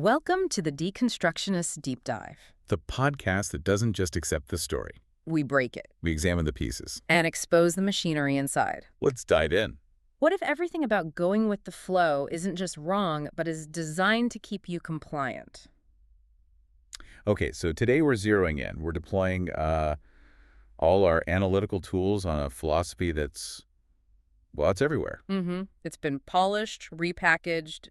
Welcome to the Deconstructionist Deep Dive. The podcast that doesn't just accept the story. We break it We examine the pieces. and expose the machinery inside. Let's dive in. What if everything about going with the flow isn't just wrong, but is designed to keep you compliant? Okay, so today we're zeroing in. We're deploying all our analytical tools on a philosophy that's, well, it's everywhere. It's been polished, repackaged,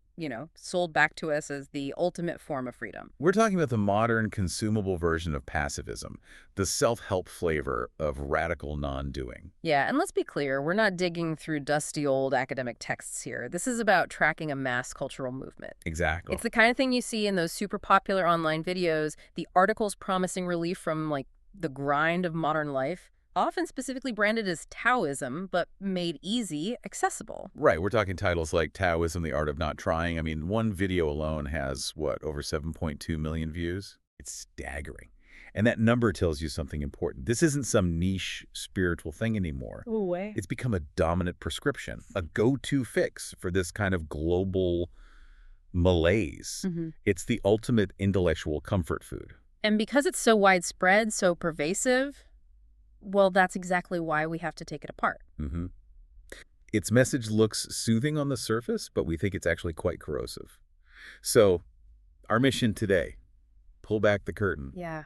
sold back to us as the ultimate form of freedom. We're talking about the modern, consumable version of passivism, the self-help flavor of radical non-doing. Yeah, and let's be clear, we're not digging through dusty old academic texts here. This is about tracking a mass cultural movement. Exactly. It's the kind of thing you see in those super popular online videos, the articles promising relief from, the grind of modern life, often specifically branded as Taoism, but made easy, accessible. Right, we're talking titles like Taoism, The Art of Not Trying. I mean, one video alone has, over 7.2 million views? It's staggering. And that number tells you something important. This isn't some niche spiritual thing anymore. Oh, way. It's become a dominant prescription, a go-to fix for this kind of global malaise. It's the ultimate intellectual comfort food. And because it's so widespread, so pervasive, well, that's exactly why we have to take it apart. Its message looks soothing on the surface, but we think it's actually quite corrosive. So, our mission today, pull back the curtain. Yeah.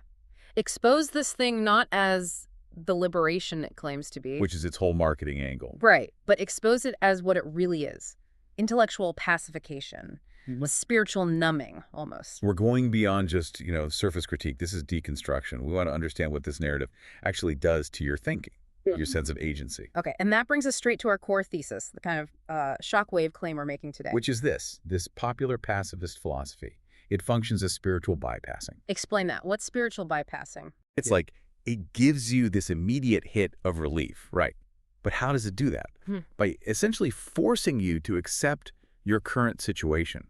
Expose this thing not as the liberation it claims to be. Which is its whole marketing angle. Right, but expose it as what it really is. Intellectual pacification. With spiritual numbing, almost. We're going beyond just, surface critique. This is deconstruction. We want to understand what this narrative actually does to your thinking, your sense of agency. Okay, and that brings us straight to our core thesis, the kind of shockwave claim we're making today. Which is this popular pacifist philosophy. It functions as spiritual bypassing. Explain that. What's spiritual bypassing? It's like it gives you this immediate hit of relief, right? But how does it do that? By essentially forcing you to accept your current situation.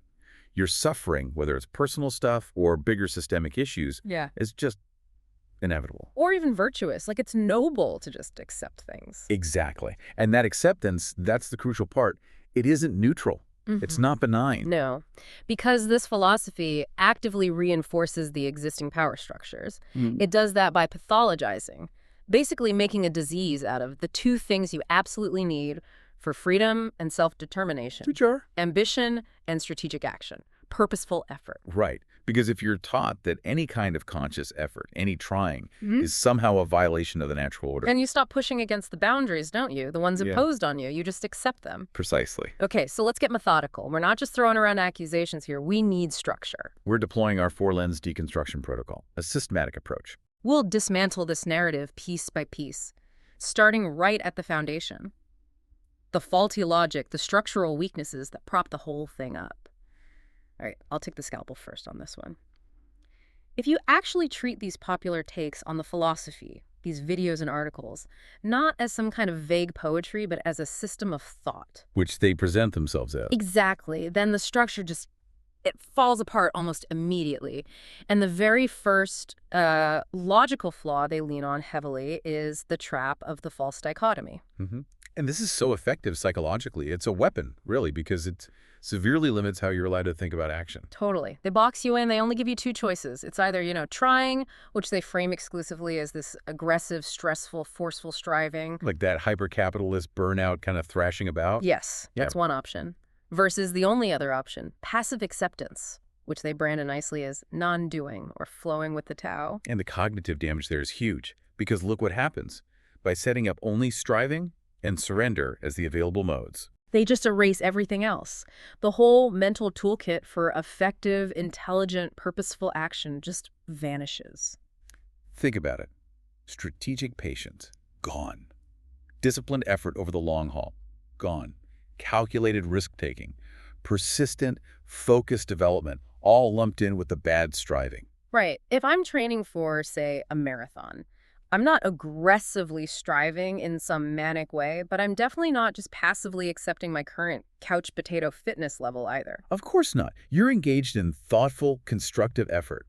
Your suffering, whether it's personal stuff or bigger systemic issues, is just inevitable. Or even virtuous. Like, it's noble to just accept things. Exactly. And that acceptance, that's the crucial part. It isn't neutral. It's not benign. No, because this philosophy actively reinforces the existing power structures. It does that by pathologizing, basically making a disease out of the two things you absolutely need for freedom and self-determination. Which are? Ambition and strategic action. Purposeful effort. Right. Because if you're taught that any kind of conscious effort, any trying, is somehow a violation of the natural order. And you stop pushing against the boundaries, don't you? The ones imposed on you. You just accept them. Precisely. Okay, so let's get methodical. We're not just throwing around accusations here. We need structure. We're deploying our four-lens deconstruction protocol, a systematic approach. We'll dismantle this narrative piece by piece, starting right at the foundation. The faulty logic, the structural weaknesses that prop the whole thing up. All right, I'll take the scalpel first on this one. If you actually treat these popular takes on the philosophy, these videos and articles, not as some kind of vague poetry, but as a system of thought. Which they present themselves as. Exactly. Then the structure it falls apart almost immediately. And the very first logical flaw they lean on heavily is the trap of the false dichotomy. And this is so effective psychologically. It's a weapon, really, because it severely limits how you're allowed to think about action. Totally. They box you in. They only give you two choices. It's either, trying, which they frame exclusively as this aggressive, stressful, forceful striving. Like that hyper-capitalist burnout kind of thrashing about? Yes, that's one option. Versus the only other option, passive acceptance, which they brand nicely as non-doing or flowing with the Tao. And the cognitive damage there is huge, because look what happens. By setting up only striving and surrender as the available modes, they just erase everything else. The whole mental toolkit for effective, intelligent, purposeful action just vanishes. Think about it. Strategic patience, gone. Disciplined effort over the long haul, gone. Calculated risk-taking, persistent, focused development, all lumped in with the bad striving. Right. If I'm training for, say, a marathon, I'm not aggressively striving in some manic way, but I'm definitely not just passively accepting my current couch potato fitness level either. Of course not. You're engaged in thoughtful, constructive effort.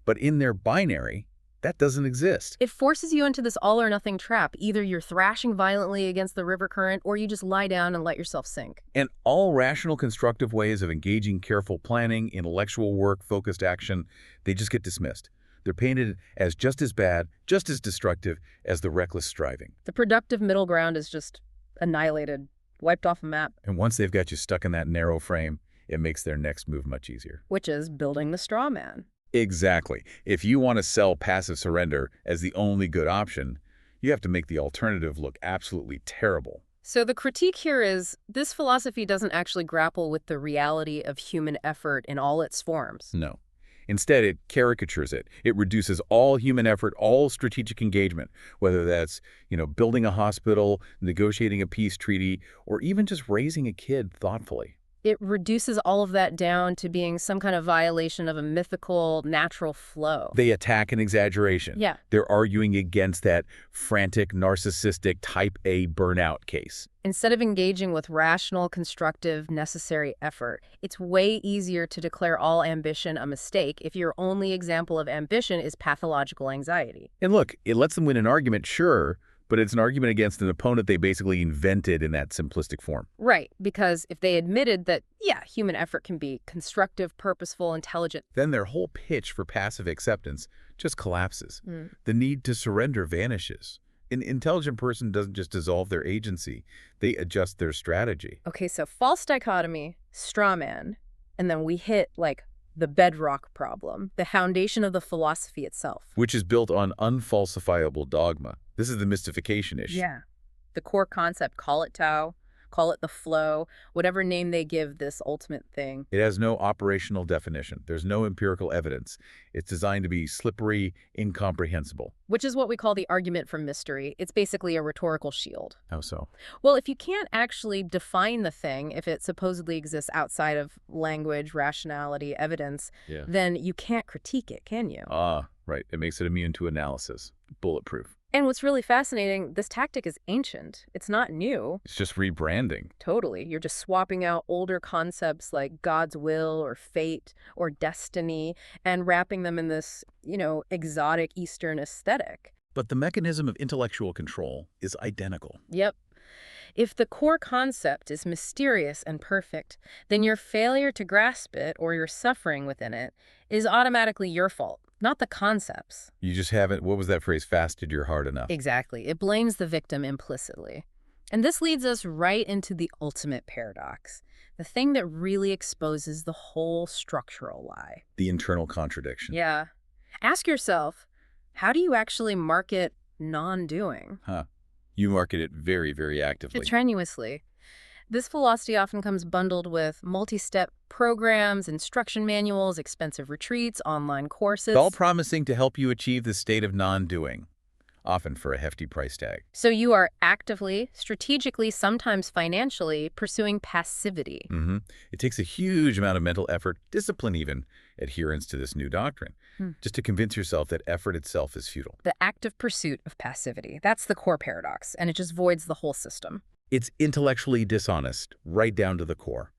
But in their binary, That doesn't exist. It forces you into this all-or-nothing trap. Either you're thrashing violently against the river current, or you just lie down and let yourself sink. And all rational, constructive ways of engaging careful planning, intellectual work, focused action, they just get dismissed. They're painted as just as bad, just as destructive as the reckless striving. The productive middle ground is just annihilated, wiped off a map. And once they've got you stuck in that narrow frame, it makes their next move much easier. Which is building the straw man. Exactly. If you want to sell passive surrender as the only good option, you have to make the alternative look absolutely terrible. So the critique here is, this philosophy doesn't actually grapple with the reality of human effort in all its forms. No. Instead, it caricatures it. It reduces all human effort, all strategic engagement, whether that's, building a hospital, negotiating a peace treaty, or even just raising a kid thoughtfully. It reduces all of that down to being some kind of violation of a mythical, natural flow. They attack an exaggeration. Yeah. They're arguing against that frantic, narcissistic, type A burnout case. Instead of engaging with rational, constructive, necessary effort, it's way easier to declare all ambition a mistake if your only example of ambition is pathological anxiety. And look, it lets them win an argument, sure, but it's an argument against an opponent they basically invented in that simplistic form. Right, because if they admitted that, human effort can be constructive, purposeful, intelligent, then their whole pitch for passive acceptance just collapses. The need to surrender vanishes. An intelligent person doesn't just dissolve their agency, they adjust their strategy. Okay, so false dichotomy, straw man, and then we hit, the bedrock problem, the foundation of the philosophy itself. Which is built on unfalsifiable dogma. This is the mystification issue. Yeah. The core concept, call it Tao, call it the flow, whatever name they give this ultimate thing. It has no operational definition. There's no empirical evidence. It's designed to be slippery, incomprehensible. Which is what we call the argument from mystery. It's basically a rhetorical shield. How so? Well, if you can't actually define the thing, if it supposedly exists outside of language, rationality, evidence, then you can't critique it, can you? Right. It makes it immune to analysis. Bulletproof. And what's really fascinating, this tactic is ancient. It's not new. It's just rebranding. Totally. You're just swapping out older concepts like God's will or fate or destiny and wrapping them in this, exotic Eastern aesthetic. But the mechanism of intellectual control is identical. Yep. If the core concept is mysterious and perfect, then your failure to grasp it or your suffering within it is automatically your fault. Not the concepts. You just haven't, what was that phrase, fasted your heart enough? Exactly. It blames the victim implicitly. And this leads us right into the ultimate paradox, the thing that really exposes the whole structural lie. The internal contradiction. Yeah. Ask yourself, how do you actually market non-doing? You market it very, very actively. Strenuously. This philosophy often comes bundled with multi-step programs, instruction manuals, expensive retreats, online courses. All promising to help you achieve the state of non-doing, often for a hefty price tag. So you are actively, strategically, sometimes financially, pursuing passivity. It takes a huge amount of mental effort, discipline even, adherence to this new doctrine, just to convince yourself that effort itself is futile. The active pursuit of passivity. That's the core paradox, and it just voids the whole system. It's intellectually dishonest, right down to the core,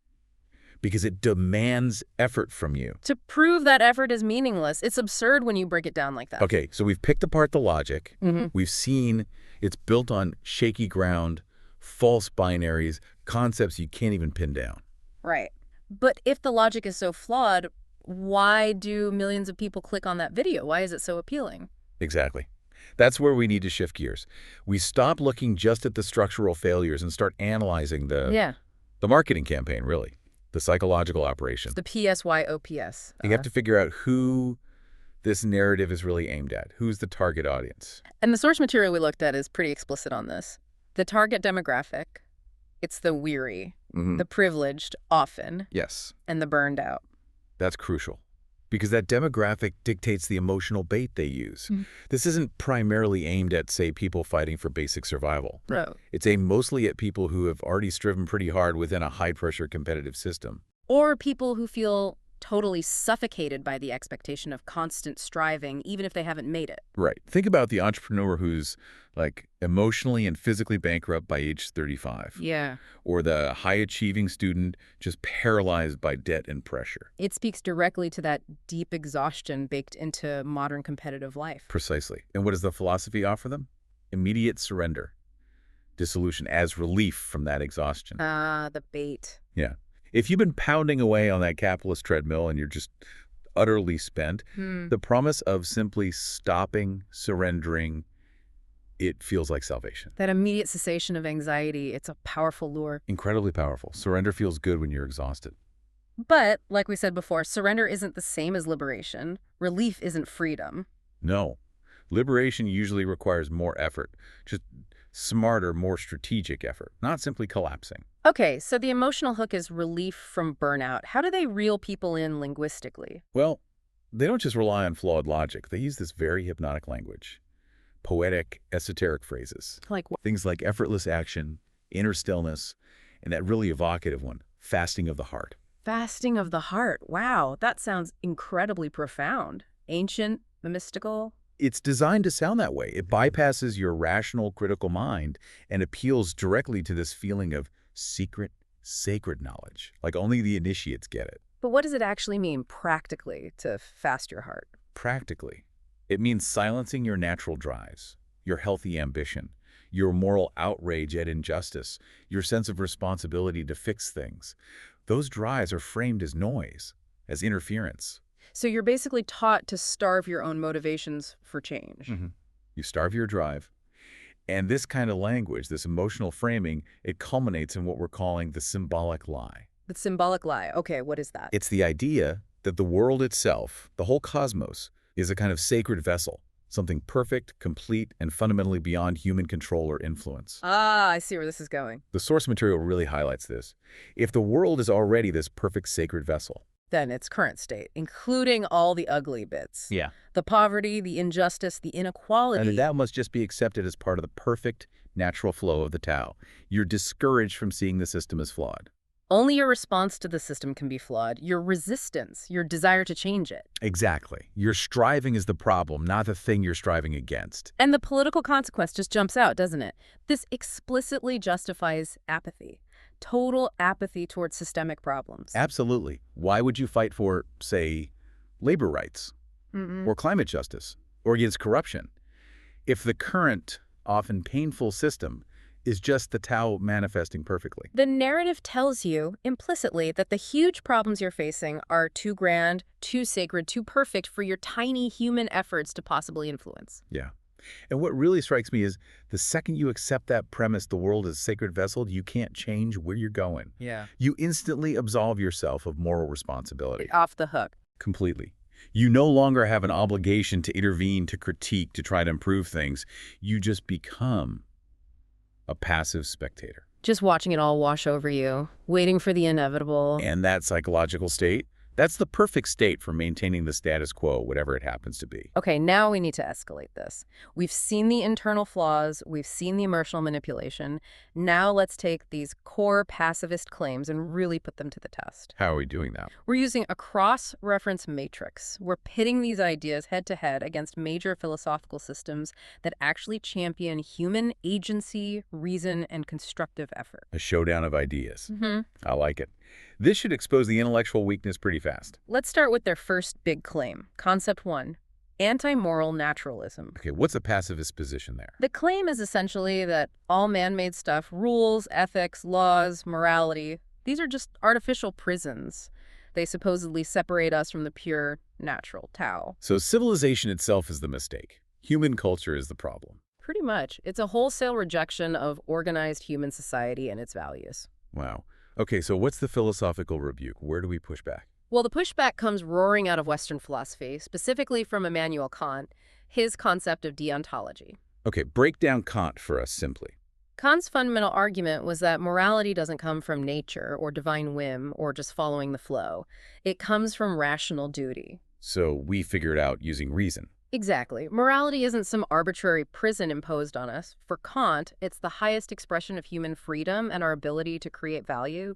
because it demands effort from you. To prove that effort is meaningless, it's absurd when you break it down like that. Okay, so we've picked apart the logic. We've seen it's built on shaky ground, false binaries, concepts you can't even pin down. Right. But if the logic is so flawed, why do millions of people click on that video? Why is it so appealing? Exactly. That's where we need to shift gears. We stop looking just at the structural failures and start analyzing the marketing campaign, really, the psychological operation. The PSYOPS. You have to figure out who this narrative is really aimed at. Who's the target audience? And the source material we looked at is pretty explicit on this. The target demographic, it's the weary, the privileged, often, Yes. and the burned out. That's crucial, because that demographic dictates the emotional bait they use. This isn't primarily aimed at, say, people fighting for basic survival. No. It's aimed mostly at people who have already striven pretty hard within a high-pressure competitive system. Or people who feel totally suffocated by the expectation of constant striving, even if they haven't made it. Right. Think about the entrepreneur who's like emotionally and physically bankrupt by age 35. Yeah. Or the high-achieving student just paralyzed by debt and pressure. It speaks directly to that deep exhaustion baked into modern competitive life. Precisely. And what does the philosophy offer them? Immediate surrender. Dissolution as relief from that exhaustion. Ah, the bait. Yeah. If you've been pounding away on that capitalist treadmill and you're just utterly spent, the promise of simply stopping, surrendering, it feels like salvation. That immediate cessation of anxiety, it's a powerful lure. Incredibly powerful. Surrender feels good when you're exhausted. But, like we said before, surrender isn't the same as liberation. Relief isn't freedom. No. Liberation usually requires more effort, just smarter, more strategic effort, not simply collapsing. Okay, so the emotional hook is relief from burnout. How do they reel people in linguistically? Well, they don't just rely on flawed logic. They use this very hypnotic language. Poetic, esoteric phrases. Like what? Things like effortless action, inner stillness, and that really evocative one, fasting of the heart. Fasting of the heart. Wow, that sounds incredibly profound. Ancient, mystical. It's designed to sound that way. It bypasses your rational, critical mind and appeals directly to this feeling of secret, sacred knowledge, like only the initiates get it. But what does it actually mean practically to fast your heart? Practically, it means silencing your natural drives, your healthy ambition, your moral outrage at injustice, your sense of responsibility to fix things. Those drives are framed as noise, as interference. So you're basically taught to starve your own motivations for change. You starve your drive. And this kind of language, this emotional framing, it culminates in what we're calling the symbolic lie. The symbolic lie. Okay, what is that? It's the idea that the world itself, the whole cosmos, is a kind of sacred vessel, something perfect, complete, and fundamentally beyond human control or influence. Ah, I see where this is going. The source material really highlights this. If the world is already this perfect sacred vessel, Then its current state, including all the ugly bits. yeah, The poverty, the injustice, the inequality. and that must just be accepted as part of the perfect natural flow of the Tao. You're discouraged from seeing the system as flawed. Only your response to the system can be flawed. Your resistance, your desire to change it. Exactly. Your striving is the problem, not the thing you're striving against. And the political consequence just jumps out, doesn't it? This explicitly justifies apathy. Total apathy towards systemic problems. Absolutely. Why would you fight for, say, labor rights or climate justice or against corruption if the current, often painful system is just the Tao manifesting perfectly? The narrative tells you, implicitly, that the huge problems you're facing are too grand, too sacred, too perfect for your tiny human efforts to possibly influence. Yeah. And what really strikes me is the second you accept that premise, the world is a sacred vessel, you can't change where you're going. Yeah. You instantly absolve yourself of moral responsibility. Off the hook. Completely. You no longer have an obligation to intervene, to critique, to try to improve things. You just become a passive spectator. Just watching it all wash over you, waiting for the inevitable. And that psychological state, that's the perfect state for maintaining the status quo, whatever it happens to be. Okay, now we need to escalate this. We've seen the internal flaws, we've seen the emotional manipulation. Now let's take these core pacifist claims and really put them to the test. How are we doing that? We're using a cross-reference matrix. We're pitting these ideas head-to-head against major philosophical systems that actually champion human agency, reason, and constructive effort. A showdown of ideas. I like it. This should expose the intellectual weakness pretty fast. Let's start with their first big claim. Concept 1, anti-moral naturalism. Okay, what's a pacifist position there? The claim is essentially that all man-made stuff, rules, ethics, laws, morality, these are just artificial prisons. They supposedly separate us from the pure, natural Tao. So civilization itself is the mistake. Human culture is the problem. Pretty much. It's a wholesale rejection of organized human society and its values. Wow. Okay, so what's the philosophical rebuke? Where do we push back? Well, the pushback comes roaring out of Western philosophy, specifically from Immanuel Kant, his concept of deontology. Okay, break down Kant for us simply. Kant's fundamental argument was that morality doesn't come from nature or divine whim or just following the flow. It comes from rational duty. So we figure it out using reason. Exactly. Morality isn't some arbitrary prison imposed on us. For Kant, it's the highest expression of human freedom and our ability to create value.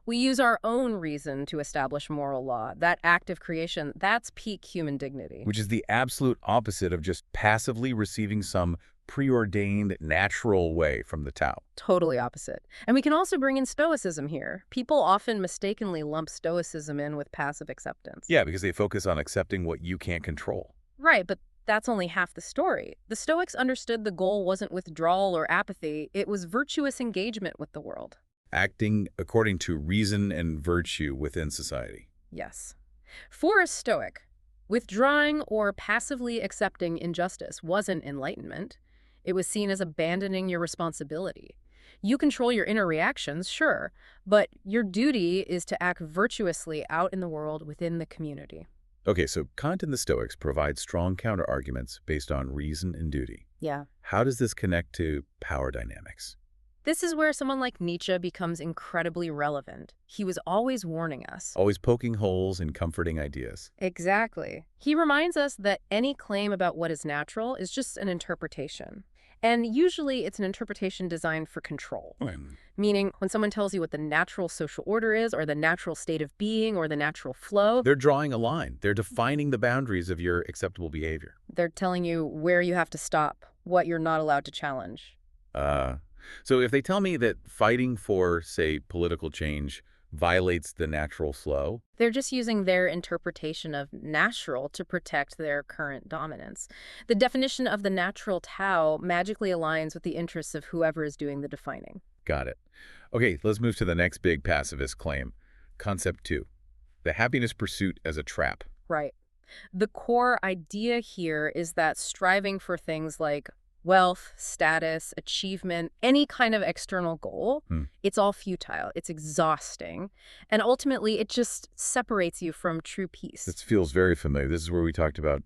We use our own reason to establish moral law. That act of creation, that's peak human dignity. Which is the absolute opposite of just passively receiving some preordained natural way from the Tao. Totally opposite. And we can also bring in Stoicism here. People often mistakenly lump Stoicism in with passive acceptance. Yeah, because they focus on accepting what you can't control. Right, but that's only half the story. The Stoics understood the goal wasn't withdrawal or apathy, it was virtuous engagement with the world. Acting according to reason and virtue within society. Yes. For a Stoic, withdrawing or passively accepting injustice wasn't enlightenment. It was seen as abandoning your responsibility. You control your inner reactions, sure, but your duty is to act virtuously out in the world within the community. Okay, so Kant and the Stoics provide strong counterarguments based on reason and duty. Yeah. How does this connect to power dynamics? This is where someone like Nietzsche becomes incredibly relevant. He was always warning us. Always poking holes in comforting ideas. Exactly. He reminds us that any claim about what is natural is just an interpretation. And usually it's an interpretation designed for control. Meaning, when someone tells you what the natural social order is, or the natural state of being, or the natural flow, They're drawing a line. They're defining the boundaries of your acceptable behavior. they're telling you where you have to stop, what you're not allowed to challenge. So if they tell me that fighting for, say, political change violates the natural flow, They're just using their interpretation of natural to protect their current dominance. The definition of the natural Tao magically aligns with the interests of whoever is doing the defining. got it. Okay, let's move to the next big pacifist claim. Concept 2, the happiness pursuit as a trap. Right. The core idea here is that striving for things like wealth, status, achievement, any kind of external goal, it's all futile, it's exhausting, and ultimately it just separates you from true peace. This feels very familiar. This is where we talked about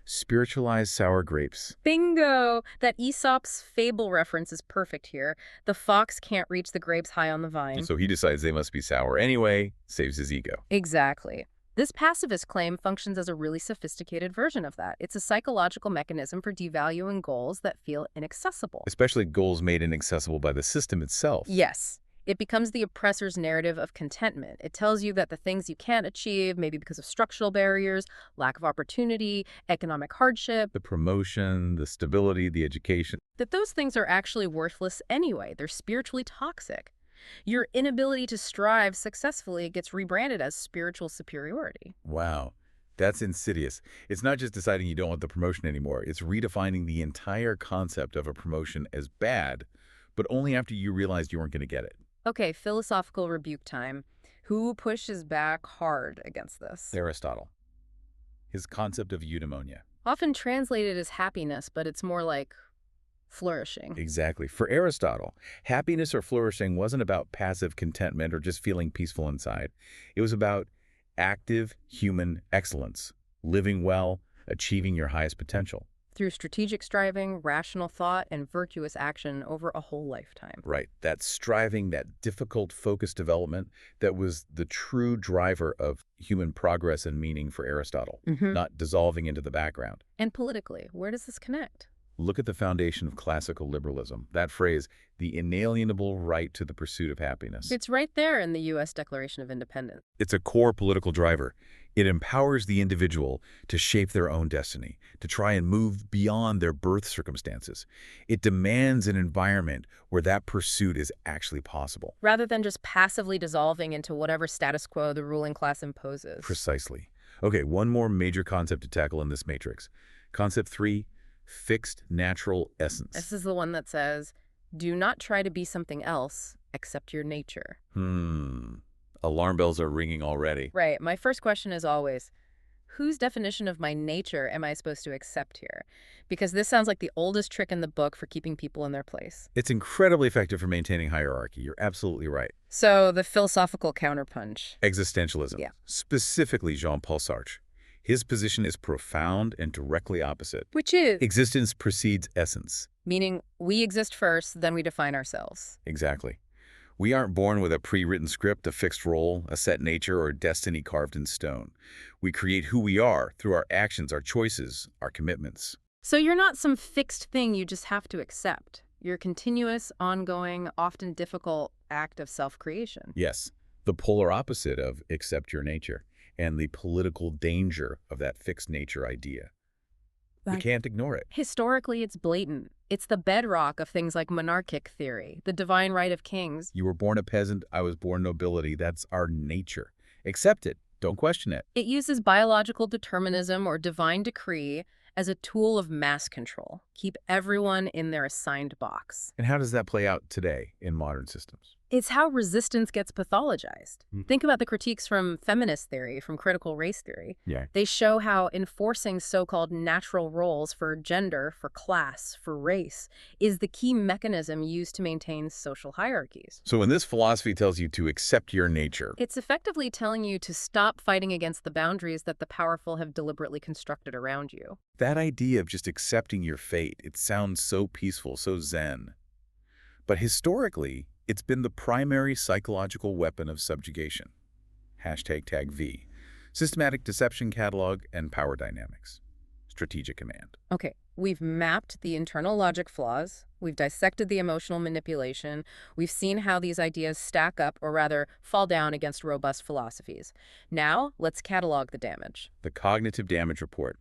spiritualized sour grapes. Bingo! That Aesop's fable reference is perfect here. The fox can't reach the grapes high on the vine. So he decides they must be sour anyway, saves his ego. Exactly. This pacifist claim functions as a really sophisticated version of that. It's a psychological mechanism for devaluing goals that feel inaccessible. Especially goals made inaccessible by the system itself. Yes. It becomes the oppressor's narrative of contentment. It tells you that the things you can't achieve, maybe because of structural barriers, lack of opportunity, economic hardship, The promotion, the stability, the education. that those things are actually worthless anyway. They're spiritually toxic. Your inability to strive successfully gets rebranded as spiritual superiority. Wow, that's insidious. It's not just deciding you don't want the promotion anymore. It's redefining the entire concept of a promotion as bad, but only after you realized you weren't going to get it. Okay, philosophical rebuke time. Who pushes back hard against this? Aristotle. His concept of eudaimonia. Often translated as happiness, but it's more like flourishing. Exactly. For Aristotle, happiness or flourishing wasn't about passive contentment or just feeling peaceful inside. It was about active human excellence, living well, achieving your highest potential. Through strategic striving, rational thought, and virtuous action over a whole lifetime. Right. That striving, that difficult focus development, that was the true driver of human progress and meaning for Aristotle, not dissolving into the background. And politically, where does this connect? Look at the foundation of classical liberalism. That phrase, the inalienable right to the pursuit of happiness. It's right there in the U.S. Declaration of Independence. It's a core political driver. It empowers the individual to shape their own destiny, to try and move beyond their birth circumstances. It demands an environment where that pursuit is actually possible. Rather than just passively dissolving into whatever status quo the ruling class imposes. Precisely. Okay, one more major concept to tackle in this matrix. Concept 3, fixed natural essence. This is the one that says, do not try to be something else except your nature. Alarm bells are ringing already. Right. My first question is always, whose definition of my nature am I supposed to accept here? Because this sounds like the oldest trick in the book for keeping people in their place. It's incredibly effective for maintaining hierarchy. You're absolutely right. So the philosophical counterpunch. Existentialism. Yeah. Specifically Jean-Paul Sartre. His position is profound and directly opposite. Which is? Existence precedes essence. Meaning we exist first, then we define ourselves. Exactly. We aren't born with a pre-written script, a fixed role, a set nature, or destiny carved in stone. We create who we are through our actions, our choices, our commitments. So you're not some fixed thing you just have to accept. You're a continuous, ongoing, often difficult act of self-creation. Yes, The polar opposite of accept your nature and the political danger of that fixed nature idea. We can't ignore it. Historically, it's blatant. It's the bedrock of things like monarchic theory, the divine right of kings. You were born a peasant, I was born nobility. That's our nature. Accept it. Don't question it. It uses biological determinism or divine decree as a tool of mass control. Keep everyone in their assigned box. And how does that play out today in modern systems? It's how resistance gets pathologized. Think about the critiques from feminist theory, from critical race theory. Yeah. They show how enforcing so-called natural roles for gender, for class, for race is the key mechanism used to maintain social hierarchies. So when this philosophy tells you to accept your nature, It's effectively telling you to stop fighting against the boundaries that the powerful have deliberately constructed around you. that idea of just accepting your fate, it sounds so peaceful, so zen. But historically, it's been the primary psychological weapon of subjugation. #V. Systematic deception catalog and power dynamics. Strategic command. Okay, we've mapped the internal logic flaws, we've dissected the emotional manipulation, we've seen how these ideas stack up, or rather, fall down against robust philosophies. Now, let's catalog the damage. The cognitive damage report.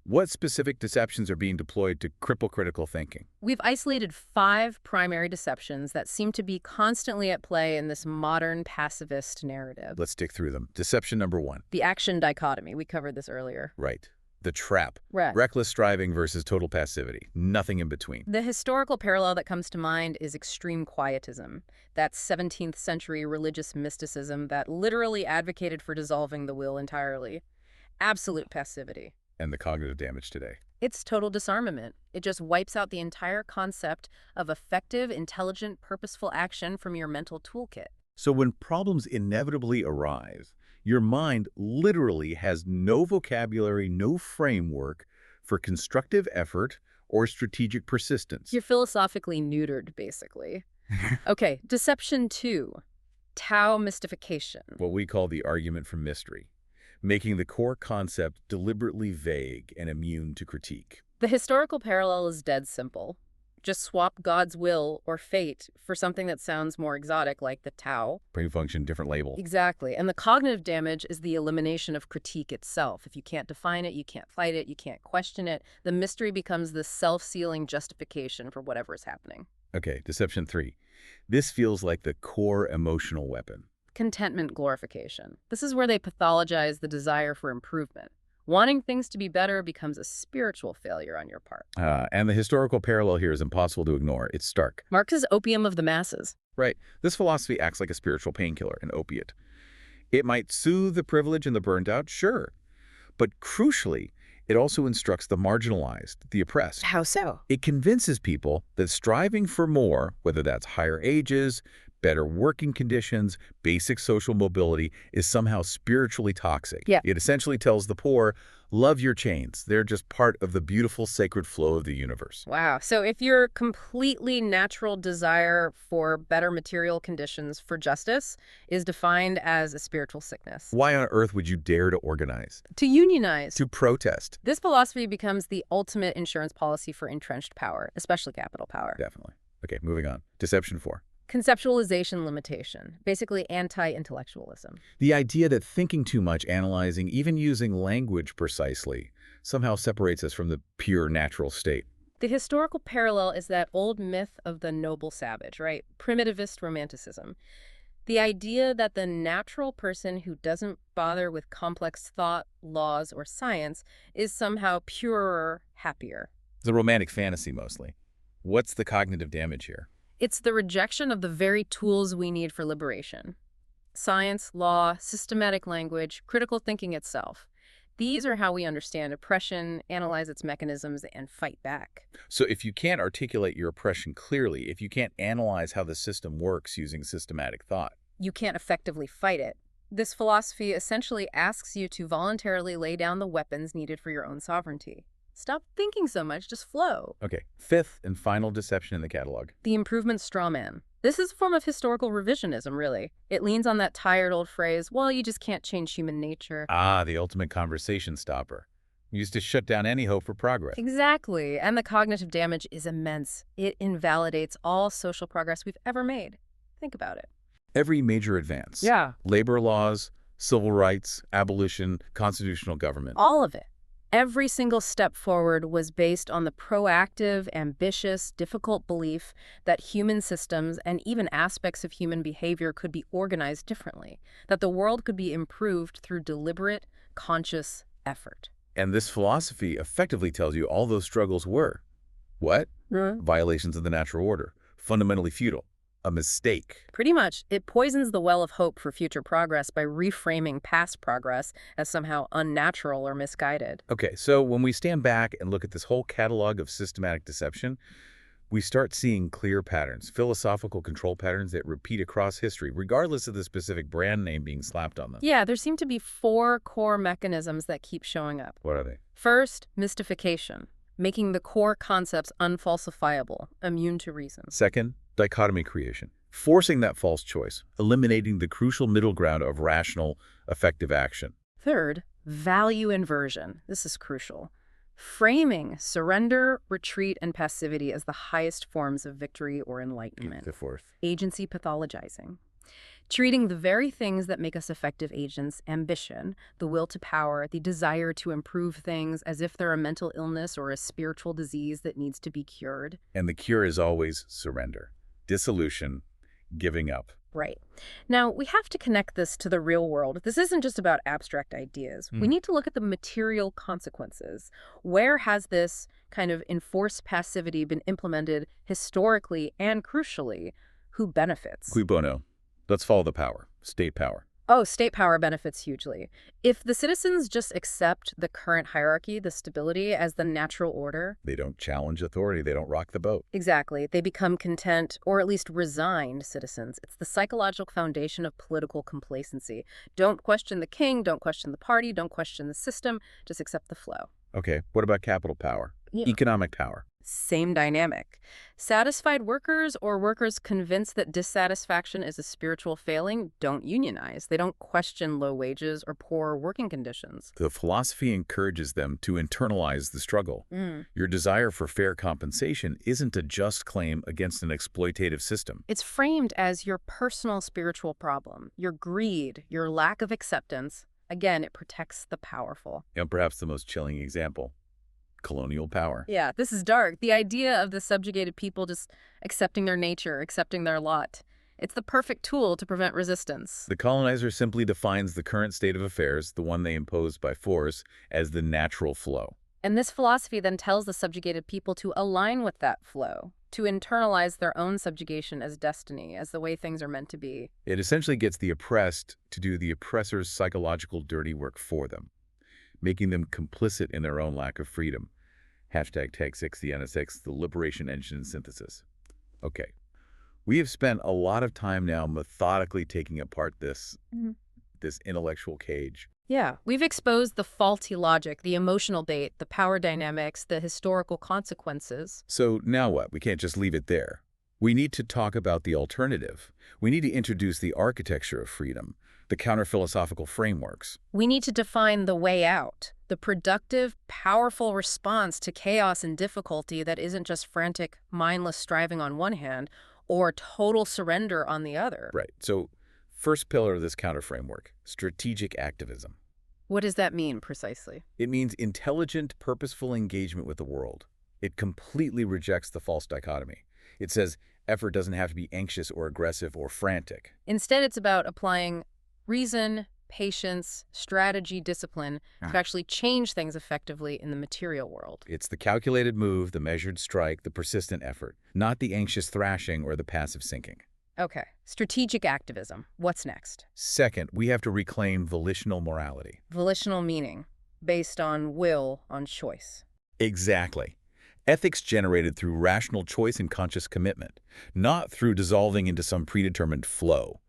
What specific deceptions are being deployed to cripple critical thinking? We've isolated 5 primary deceptions that seem to be constantly at play in this modern pacifist narrative. Let's stick through them. Deception number 1. The action dichotomy, we covered this earlier. Right. The trap. Right. Reckless striving versus total passivity. Nothing in between. The historical parallel that comes to mind is extreme quietism, that 17th century religious mysticism that literally advocated for dissolving the will entirely. Absolute passivity. And the cognitive damage today. It's total disarmament. It just wipes out the entire concept of effective, intelligent, purposeful action from your mental toolkit. So when problems inevitably arise, your mind literally has no vocabulary, no framework for constructive effort or strategic persistence. You're philosophically neutered, basically. Okay, deception 2, Tao mystification. What we call the argument from mystery, making the core concept deliberately vague and immune to critique. The historical parallel is dead simple. Just swap God's will or fate for something that sounds more exotic, like the Tao. Brain function, different label. Exactly. And the cognitive damage is the elimination of critique itself. If you can't define it, you can't fight it, you can't question it. The mystery becomes the self-sealing justification for whatever is happening. Okay, deception 3. This feels like the core emotional weapon. Contentment glorification. This is where they pathologize the desire for improvement. Wanting things to be better becomes a spiritual failure on your part. And the historical parallel here is impossible to ignore. It's stark. Marx's opium of the masses. Right. This philosophy acts like a spiritual painkiller, an opiate. It might soothe the privileged and the burned out, sure. But crucially, it also instructs the marginalized, the oppressed. How so? It convinces people that striving for more, whether that's higher ages, better working conditions, basic social mobility, is somehow spiritually toxic. Yeah. It essentially tells the poor, love your chains. They're just part of the beautiful sacred flow of the universe. Wow. So if your completely natural desire for better material conditions for justice is defined as a spiritual sickness. Why on earth would you dare to organize? To unionize. To protest? This philosophy becomes the ultimate insurance policy for entrenched power, especially capital power. Definitely. Okay, moving on. Deception 4. Conceptualization limitation, basically anti-intellectualism. The idea that thinking too much, analyzing, even using language precisely, somehow separates us from the pure natural state. The historical parallel is that old myth of the noble savage, right? Primitivist romanticism. The idea that the natural person who doesn't bother with complex thought, laws, or science is somehow purer, happier. It's a romantic fantasy, mostly. What's the cognitive damage here? It's the rejection of the very tools we need for liberation. Science, law, systematic language, critical thinking itself. These are how we understand oppression, analyze its mechanisms, and fight back. So if you can't articulate your oppression clearly, if you can't analyze how the system works using systematic thought, you can't effectively fight it. This philosophy essentially asks you to voluntarily lay down the weapons needed for your own sovereignty. Stop thinking so much, just flow. Okay, 5th and final deception in the catalog. The improvement straw man. This is a form of historical revisionism, really. It leans on that tired old phrase, well, you just can't change human nature. Ah, the ultimate conversation stopper. Used to shut down any hope for progress. Exactly, and the cognitive damage is immense. It invalidates all social progress we've ever made. Think about it. Every major advance. Yeah. Labor laws, civil rights, abolition, constitutional government. All of it. Every single step forward was based on the proactive, ambitious, difficult belief that human systems and even aspects of human behavior could be organized differently, that the world could be improved through deliberate, conscious effort. And this philosophy effectively tells you all those struggles were, what? Violations of the natural order, fundamentally futile, a mistake. Pretty much, it poisons the well of hope for future progress by reframing past progress as somehow unnatural or misguided. Okay, so when we stand back and look at this whole catalog of systematic deception, we start seeing clear patterns, philosophical control patterns that repeat across history, regardless of the specific brand name being slapped on them. Yeah, there seem to be 4 core mechanisms that keep showing up. What are they? First, mystification, making the core concepts unfalsifiable, immune to reason. Second, dichotomy creation, forcing that false choice, eliminating the crucial middle ground of rational, effective action. Third, value inversion. This is crucial. Framing surrender, retreat, and passivity as the highest forms of victory or enlightenment. The fourth. Agency pathologizing. Treating the very things that make us effective agents, ambition, the will to power, the desire to improve things, as if they're a mental illness or a spiritual disease that needs to be cured. And the cure is always surrender, dissolution, giving up. Right. Now, we have to connect this to the real world. This isn't just about abstract ideas. We need to look at the material consequences. Where has this kind of enforced passivity been implemented historically and crucially? Who benefits? Cui bono. Let's follow the power, state power. Oh, state power benefits hugely. If the citizens just accept the current hierarchy, the stability, as the natural order. They don't challenge authority. They don't rock the boat. Exactly. They become content, or at least resigned citizens. It's the psychological foundation of political complacency. Don't question the king, don't question the party, don't question the system, just accept the flow. Okay, what about capital power? Yeah. Economic power. Same dynamic. Satisfied workers or workers convinced that dissatisfaction is a spiritual failing don't unionize. They don't question low wages or poor working conditions. The philosophy encourages them to internalize the struggle. Your desire for fair compensation isn't a just claim against an exploitative system. It's framed as your personal spiritual problem, your greed, your lack of acceptance. Again, it protects the powerful. And perhaps the most chilling example, colonial power. Yeah, this is dark. The idea of the subjugated people just accepting their nature, accepting their lot. It's the perfect tool to prevent resistance. The colonizer simply defines the current state of affairs, the one they imposed by force, as the natural flow. And this philosophy then tells the subjugated people to align with that flow, to internalize their own subjugation as destiny, as the way things are meant to be. It essentially gets the oppressed to do the oppressor's psychological dirty work for them, making them complicit in their own lack of freedom. Hashtag Tag 6, the NSX, the liberation engine synthesis. Okay. We have spent a lot of time now methodically taking apart this intellectual cage. Yeah, we've exposed the faulty logic, the emotional bait, the power dynamics, the historical consequences. So now what? We can't just leave it there. We need to talk about the alternative. We need to introduce the architecture of freedom, the counter-philosophical frameworks. We need to define the way out, the productive, powerful response to chaos and difficulty that isn't just frantic, mindless striving on one hand, or total surrender on the other. Right. So first pillar of this counter-framework, strategic activism. What does that mean precisely? It means intelligent, purposeful engagement with the world. It completely rejects the false dichotomy. It says effort doesn't have to be anxious or aggressive or frantic. Instead, it's about applying reason, patience, strategy, discipline to actually change things effectively in the material world. It's the calculated move, the measured strike, the persistent effort, not the anxious thrashing or the passive sinking. Okay, strategic activism. What's next? Second, we have to reclaim volitional morality. Volitional meaning, based on will, on choice. Exactly. Ethics generated through rational choice and conscious commitment, not through dissolving into some predetermined flow.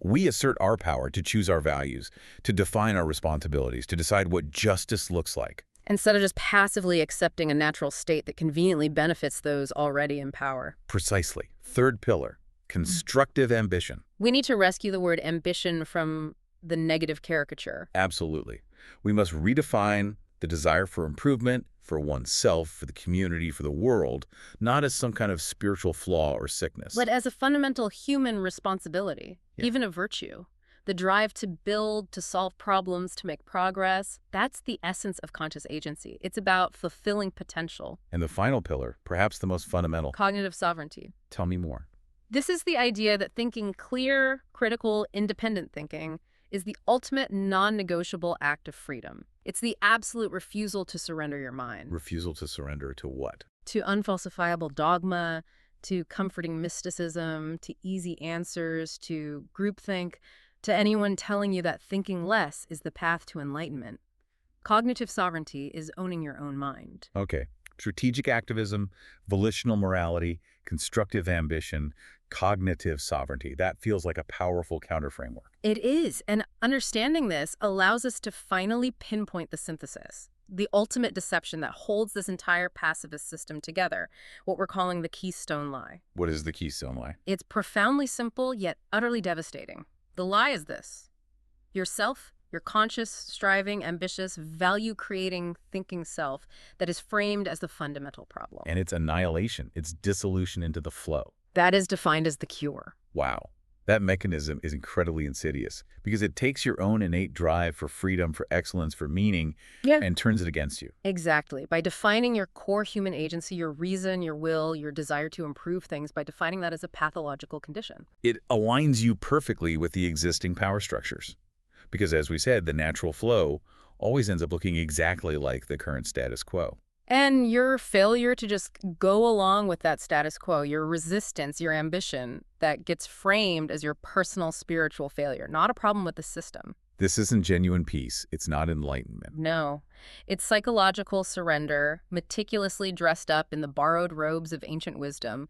We assert our power to choose our values, to define our responsibilities, to decide what justice looks like. Instead of just passively accepting a natural state that conveniently benefits those already in power. Precisely. Third pillar, constructive ambition. We need to rescue the word ambition from the negative caricature. Absolutely. We must redefine The desire for improvement, for oneself, for the community, for the world, not as some kind of spiritual flaw or sickness. But as a fundamental human responsibility, Yeah. even a virtue. The drive to build, to solve problems, to make progress, that's the essence of conscious agency. It's about fulfilling potential. And the final pillar, perhaps the most fundamental. Cognitive sovereignty. Tell me more. This is the idea that thinking clear, critical, independent thinking is the ultimate non-negotiable act of freedom. It's the absolute refusal to surrender your mind. Refusal to surrender to what? To unfalsifiable dogma, to comforting mysticism, to easy answers, to groupthink, to anyone telling you that thinking less is the path to enlightenment. Cognitive sovereignty is owning your own mind. Okay. Strategic activism, volitional morality, constructive ambition, cognitive sovereignty. That feels like a powerful counter-framework. It is, and understanding this allows us to finally pinpoint the synthesis, the ultimate deception that holds this entire pacifist system together, what we're calling the keystone lie. What is the keystone lie? It's profoundly simple, yet utterly devastating. The lie is this: yourself, your conscious, striving, ambitious, value-creating, thinking self that is framed as the fundamental problem. And it's annihilation. It's dissolution into the flow. That is defined as the cure. Wow. That mechanism is incredibly insidious because it takes your own innate drive for freedom, for excellence, for meaning, and turns it against you. Exactly. By defining your core human agency, your reason, your will, your desire to improve things, by defining that as a pathological condition. It aligns you perfectly with the existing power structures. Because as we said, the natural flow always ends up looking exactly like the current status quo. And your failure to just go along with that status quo, your resistance, your ambition, that gets framed as your personal spiritual failure, not a problem with the system. This isn't genuine peace. It's not enlightenment. No. It's psychological surrender, meticulously dressed up in the borrowed robes of ancient wisdom,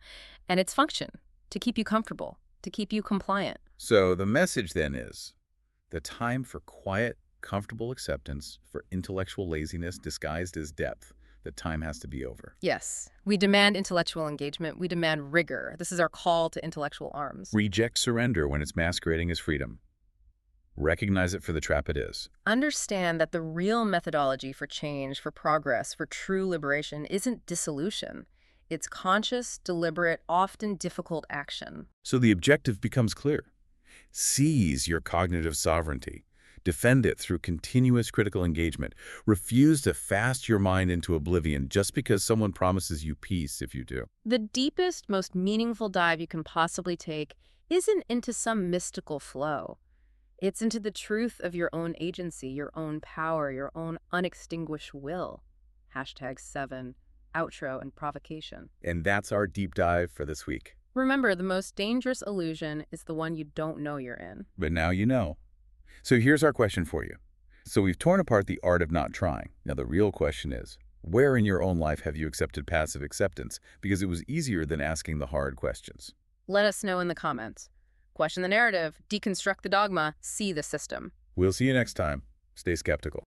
and its function, to keep you comfortable, to keep you compliant. So the message then is, the time for quiet, comfortable acceptance, for intellectual laziness disguised as depth, the time has to be over. Yes. We demand intellectual engagement. We demand rigor. This is our call to intellectual arms. Reject surrender when it's masquerading as freedom. Recognize it for the trap it is. Understand that the real methodology for change, for progress, for true liberation isn't dissolution. It's conscious, deliberate, often difficult action. So the objective becomes clear. Seize your cognitive sovereignty. Defend it through continuous critical engagement. Refuse to fast your mind into oblivion just because someone promises you peace if you do. The deepest, most meaningful dive you can possibly take isn't into some mystical flow. It's into the truth of your own agency, your own power, your own unextinguished will. #7, outro and provocation. And that's our deep dive for this week. Remember, the most dangerous illusion is the one you don't know you're in. But now you know. So here's our question for you. So we've torn apart the art of not trying. Now the real question is, where in your own life have you accepted passive acceptance? Because it was easier than asking the hard questions. Let us know in the comments. Question the narrative, deconstruct the dogma, see the system. We'll see you next time. Stay skeptical.